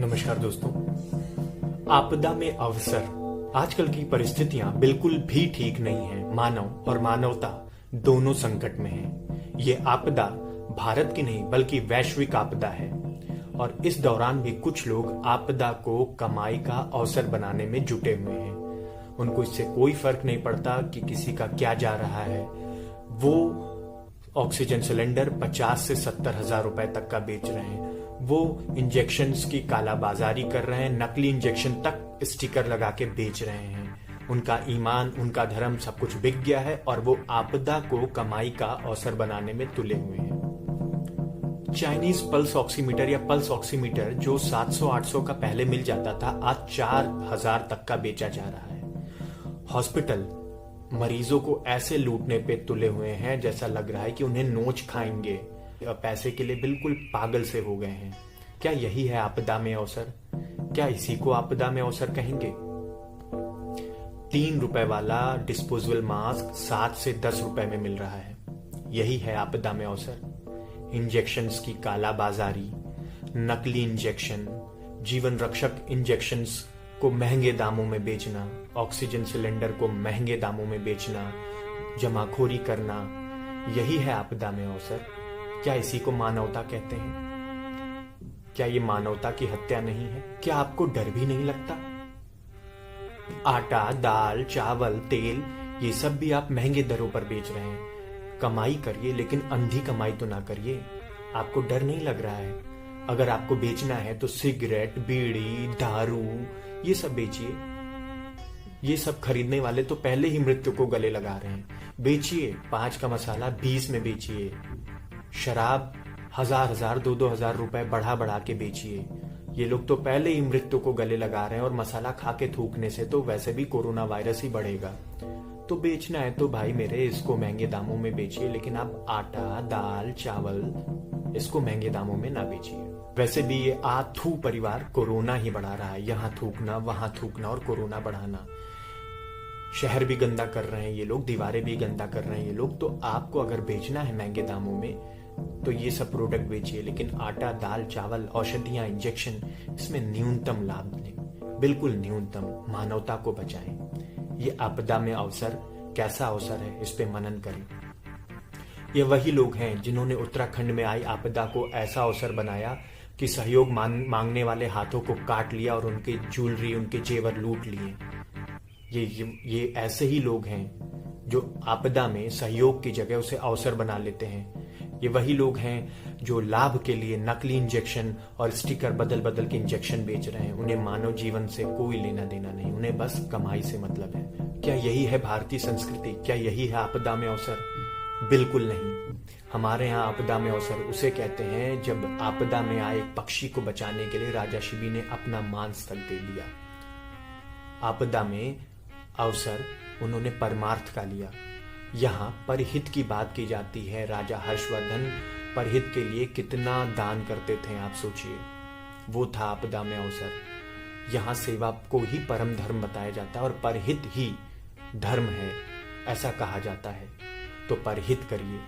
नमस्कार दोस्तों। आपदा में अवसर। आजकल की परिस्थितियां बिल्कुल भी ठीक नहीं हैं। मानव और मानवता दोनों संकट में हैं। ये आपदा भारत की नहीं बल्कि वैश्विक आपदा है और इस दौरान भी कुछ लोग आपदा को कमाई का अवसर बनाने में जुटे हुए हैं। उनको इससे कोई फर्क नहीं पड़ता कि किसी का क्या जा रहा है। वो ऑक्सीजन सिलेंडर 50 से 70 हजार रुपए तक का बेच रहे हैं। वो इंजेक्शन्स की कालाबाजारी कर रहे हैं। नकली इंजेक्शन तक स्टिकर लगा के बेच रहे हैं। उनका ईमान, उनका धर्म सब कुछ बिक गया है और वो आपदा को कमाई का अवसर बनाने में तुले हुए हैं। चाइनीज पल्स ऑक्सीमीटर या पल्स ऑक्सीमीटर जो 700-800 का पहले मिल जाता था, आज 4000 तक का बेचा जा रहा है। हॉस्पिटल मरीजों को ऐसे लूटने पे तुले हुए हैं जैसा लग रहा है कि उन्हें नोच खाएंगे। पैसे के लिए बिल्कुल पागल से हो गए हैं। क्या यही है आपदा में अवसर? क्या इसी को आपदा में अवसर कहेंगे? 3 रुपए वाला डिस्पोजेबल मास्क 7 से 10 रुपए में मिल रहा है। यही है आपदा में अवसर। इंजेक्शन्स की कालाबाजारी, नकली इंजेक्शन, जीवन रक्षक इंजेक्शन्स को महंगे दामों में बेचना, ऑक्सीजन सिलेंडर को महंगे दामों में बेचना, जमाखोरी करना, यही है आपदा में अवसर। क्या इसी को मानवता कहते हैं? क्या ये मानवता की हत्या नहीं है? क्या आपको डर भी नहीं लगता? आटा, दाल, चावल, तेल, ये सब भी आप महंगे दरों पर बेच रहे हैं। कमाई करिए, लेकिन अंधी कमाई तो ना करिए। आपको डर नहीं लग रहा है? अगर आपको बेचना है तो सिगरेट, बीड़ी, दारू, ये सब बेचिए। ये सब खरीदने वाले तो पहले ही मृत्यु को गले लगा रहे हैं। बेचिए। 5 का मसाला 20 में बेचिए। शराब 1000-1000, 2-2000 रुपए बढ़ा बढ़ा के बेचिए। ये लोग तो पहले ही मृत्यु को गले लगा रहे हैं और मसाला खा के थूकने से तो वैसे भी कोरोना वायरस ही बढ़ेगा। तो बेचना है तो भाई मेरे इसको महंगे दामों में बेचिए, लेकिन आप आटा, दाल, चावल इसको महंगे दामों में ना बेचिए। वैसे भी ये आथू परिवार कोरोना ही बढ़ा रहा है। यहाँ थूकना, वहां थूकना और कोरोना बढ़ाना। शहर भी गंदा कर रहे हैं ये लोग, दीवारें भी गंदा कर रहे हैं ये लोग। तो आपको अगर बेचना है महंगे दामों में तो ये सब प्रोडक्ट बेचिए, लेकिन आटा, दाल, चावल, औषधियां, इंजेक्शन, इसमें न्यूनतम लाभ लें। बिल्कुल न्यूनतम। मानवता को बचाएं। ये आपदा में अवसर कैसा अवसर है, इस पे मनन करें। ये वही लोग हैं जिन्होंने उत्तराखंड में आई आपदा को ऐसा अवसर बनाया कि सहयोग मांगने वाले हाथों को काट लिया और उनकी ज्वेलरी, उनके जेवर लूट लिए। ये ऐसे ही लोग हैं जो आपदा में सहयोग की जगह उसे अवसर बना लेते हैं। ये वही लोग हैं जो लाभ के लिए नकली इंजेक्शन और स्टिकर बदल बदल के इंजेक्शन बेच रहे हैं। उन्हें मानव जीवन से कोई लेना देना नहीं, उन्हें बस कमाई से मतलब है। क्या यही है भारतीय संस्कृति? क्या यही है आपदा में अवसर? बिल्कुल नहीं। हमारे यहाँ आपदा में अवसर उसे कहते हैं जब आपदा में आए एक पक्षी को बचाने के लिए राजा शिबी ने अपना मांस तक दे दिया। आपदा में अवसर उन्होंने परमार्थ का लिया। यहाँ परहित की बात की जाती है। राजा हर्षवर्धन परहित के लिए कितना दान करते थे आप सोचिए। वो था आपदा में अवसर। यहाँ सेवा को ही परम धर्म बताया जाता है और परहित ही धर्म है ऐसा कहा जाता है। तो परहित करिए।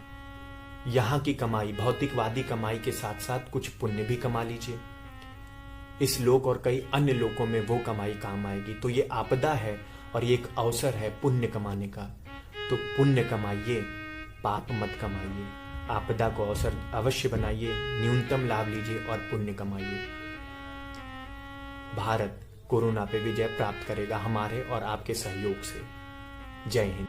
यहाँ की कमाई, भौतिकवादी कमाई के साथ साथ कुछ पुण्य भी कमा लीजिए। इस लोक और कई अन्य लोकों में वो कमाई काम आएगी। तो ये आपदा है और ये एक अवसर है पुण्य कमाने का। तो पुण्य कमाइए, पाप मत कमाइए। आपदा को अवसर अवश्य बनाइए, न्यूनतम लाभ लीजिए और पुण्य कमाइए। भारत कोरोना पे विजय प्राप्त करेगा हमारे और आपके सहयोग से। जय हिंद।